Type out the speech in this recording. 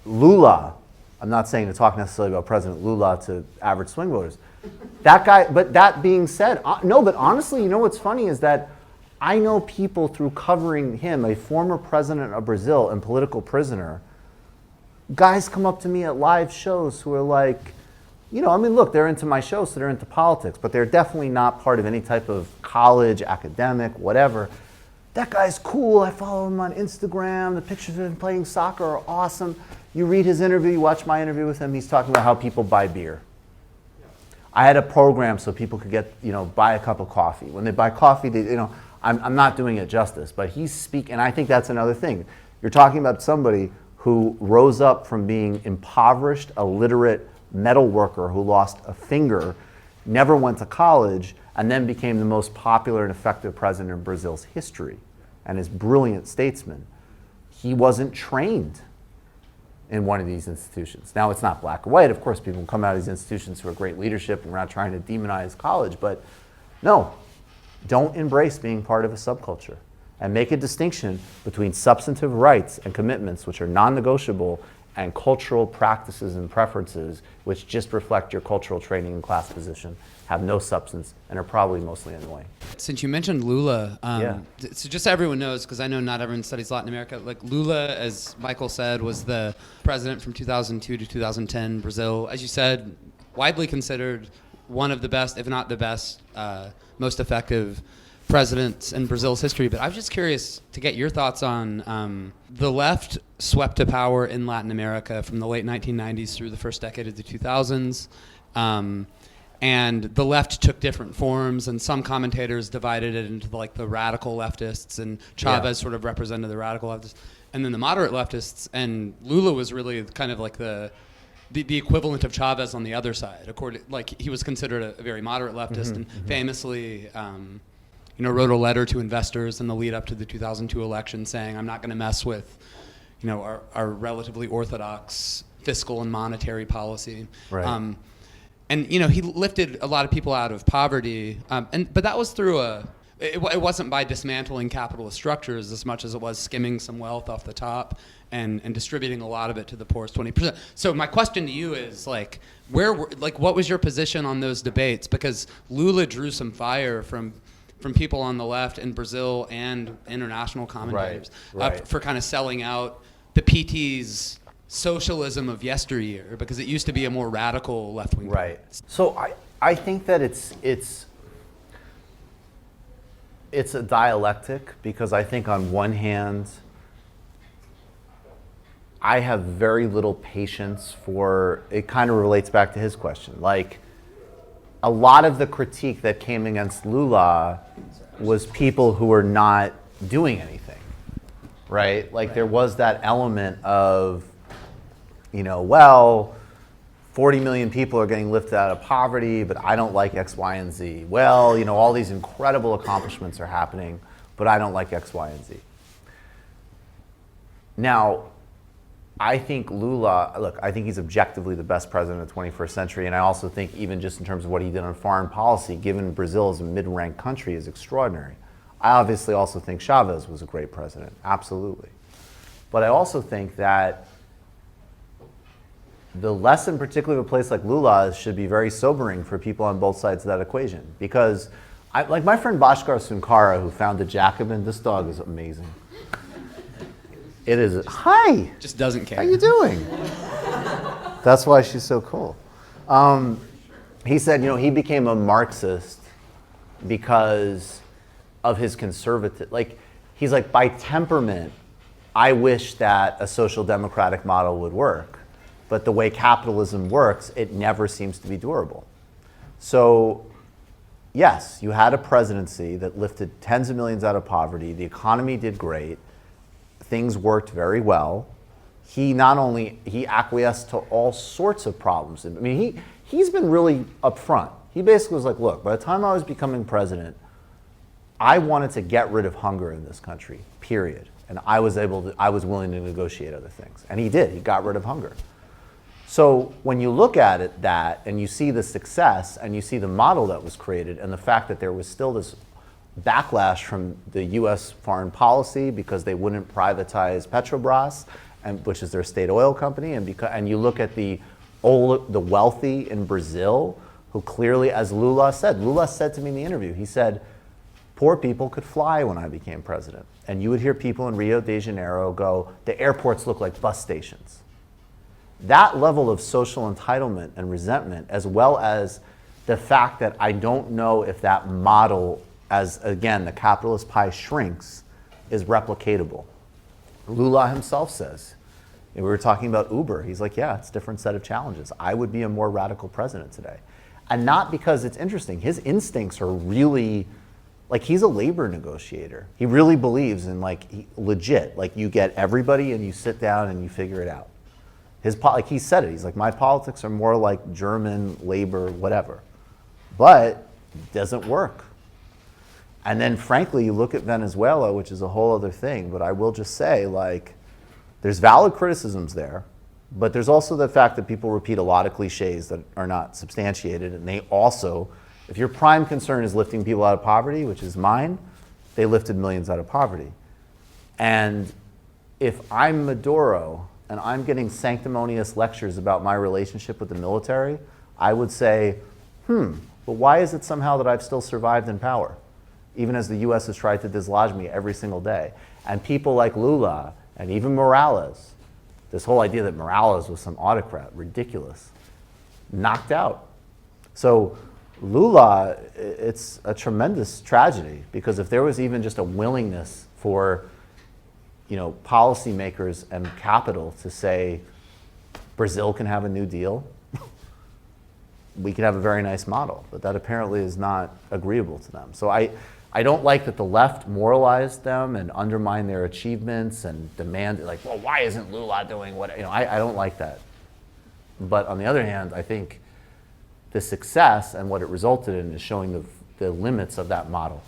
Lula, I'm not saying to talk necessarily about President Lula to average swing voters. That guy, but that being said, no, but honestly, you know what's funny is that I know people through covering him, a former president of Brazil and political prisoner, guys come up to me at live shows who are like, I mean, look, they're into my show, so they're into politics, but they're definitely not part of any type of college, academic, whatever. That guy's cool. I follow him on Instagram. The pictures of him playing soccer are awesome. You read his interview, you watch my interview with him, he's talking about how people buy beer. I had a program so people could get, buy a cup of coffee. When they buy coffee, I'm not doing it justice, but he's speaking, and I think that's another thing. You're talking about somebody who rose up from being impoverished, illiterate metal worker who lost a finger, never went to college, and then became the most popular and effective president in Brazil's history, and is brilliant statesman. He wasn't trained in one of these institutions. Now, it's not black or white. Of course, people come out of these institutions who are great leadership, and we're not trying to demonize college, but no, don't embrace being part of a subculture, and make a distinction between substantive rights and commitments, which are non-negotiable, and cultural practices and preferences, which just reflect your cultural training and class position, have no substance, and are probably mostly annoying. Since you mentioned Lula, so just so everyone knows, because I know not everyone studies Latin America, like Lula, as Michael said, was the president from 2002 to 2010, Brazil. As you said, widely considered one of the best, if not the best, most effective presidents in Brazil's history. But I was just curious to get your thoughts on the left swept to power in Latin America from the late 1990s through the first decade of the 2000s. And the left took different forms, and some commentators divided it into the radical leftists, and Chavez sort of represented the radical leftists, and then the moderate leftists, and Lula was really kind of like the equivalent of Chavez on the other side. He was considered a very moderate leftist, and famously wrote a letter to investors in the lead up to the 2002 election saying, I'm not going to mess with our relatively orthodox fiscal and monetary policy. Right. And he lifted a lot of people out of poverty, but that was through it wasn't by dismantling capitalist structures as much as it was skimming some wealth off the top and distributing a lot of it to the poorest 20%. So my question to you is what was your position on those debates? Because Lula drew some fire from people on the left in Brazil and international commentators for kind of selling out the PT's socialism of yesteryear, because it used to be a more radical left-wing. Right. So I think that it's a dialectic, because I think on one hand, I have very little patience for, it kind of relates back to his question. Like, a lot of the critique that came against Lula was people who were not doing anything, right? There was that element of, 40 million people are getting lifted out of poverty, but I don't like X, Y, and Z. Well, all these incredible accomplishments are happening, but I don't like X, Y, and Z. Now, I think Lula, I think he's objectively the best president of the 21st century, and I also think even just in terms of what he did on foreign policy, given Brazil is a mid-ranked country, is extraordinary. I obviously also think Chavez was a great president, absolutely. But I also think that the lesson, particularly of a place like Lula, should be very sobering for people on both sides of that equation. Because, like my friend Bhaskar Sunkara, who founded Jacobin, this dog is amazing. It is, hi! Just doesn't care. How you doing? That's why she's so cool. He said, he became a Marxist because of his conservative, he's like, by temperament, I wish that a social democratic model would work. But the way capitalism works, it never seems to be durable. So, yes, you had a presidency that lifted tens of millions out of poverty. The economy did great. Things worked very well. He acquiesced to all sorts of problems. I mean, he's been really upfront. He basically was like, look, by the time I was becoming president, I wanted to get rid of hunger in this country, period. And I was willing to negotiate other things. And he did. He got rid of hunger. So when you look at it, and you see the success, and you see the model that was created, and the fact that there was still this backlash from the U.S. foreign policy because they wouldn't privatize Petrobras, and which is their state oil company, and you look at the wealthy in Brazil, who clearly, as Lula said to me in the interview, he said, poor people could fly when I became president. And you would hear people in Rio de Janeiro go, the airports look like bus stations. That level of social entitlement and resentment, as well as the fact that I don't know if that model, as again, the capitalist pie shrinks, is replicatable. Lula himself says, and we were talking about Uber, he's like, yeah, it's a different set of challenges. I would be a more radical president today. And not because it's interesting, his instincts are really, like he's a labor negotiator. He really believes in legit, like you get everybody and you sit down and you figure it out. Like he said it, he's like, my politics are more like German labor, whatever. But it doesn't work. And then frankly, you look at Venezuela, which is a whole other thing, but I will just say, like, there's valid criticisms there, but there's also the fact that people repeat a lot of cliches that are not substantiated, and they also, if your prime concern is lifting people out of poverty, which is mine, they lifted millions out of poverty. And if I'm Maduro and I'm getting sanctimonious lectures about my relationship with the military, I would say, but why is it somehow that I've still survived in power, even as the US has tried to dislodge me every single day? And people like Lula and even Morales, this whole idea that Morales was some autocrat, ridiculous, knocked out. So Lula, it's a tremendous tragedy, because if there was even just a willingness for policymakers and capital to say, Brazil can have a new deal, we could have a very nice model, but that apparently is not agreeable to them. So I don't like that the left moralized them and undermined their achievements and demanded, like, well, why isn't Lula doing what, I don't like that. But on the other hand, I think the success and what it resulted in is showing the limits of that model.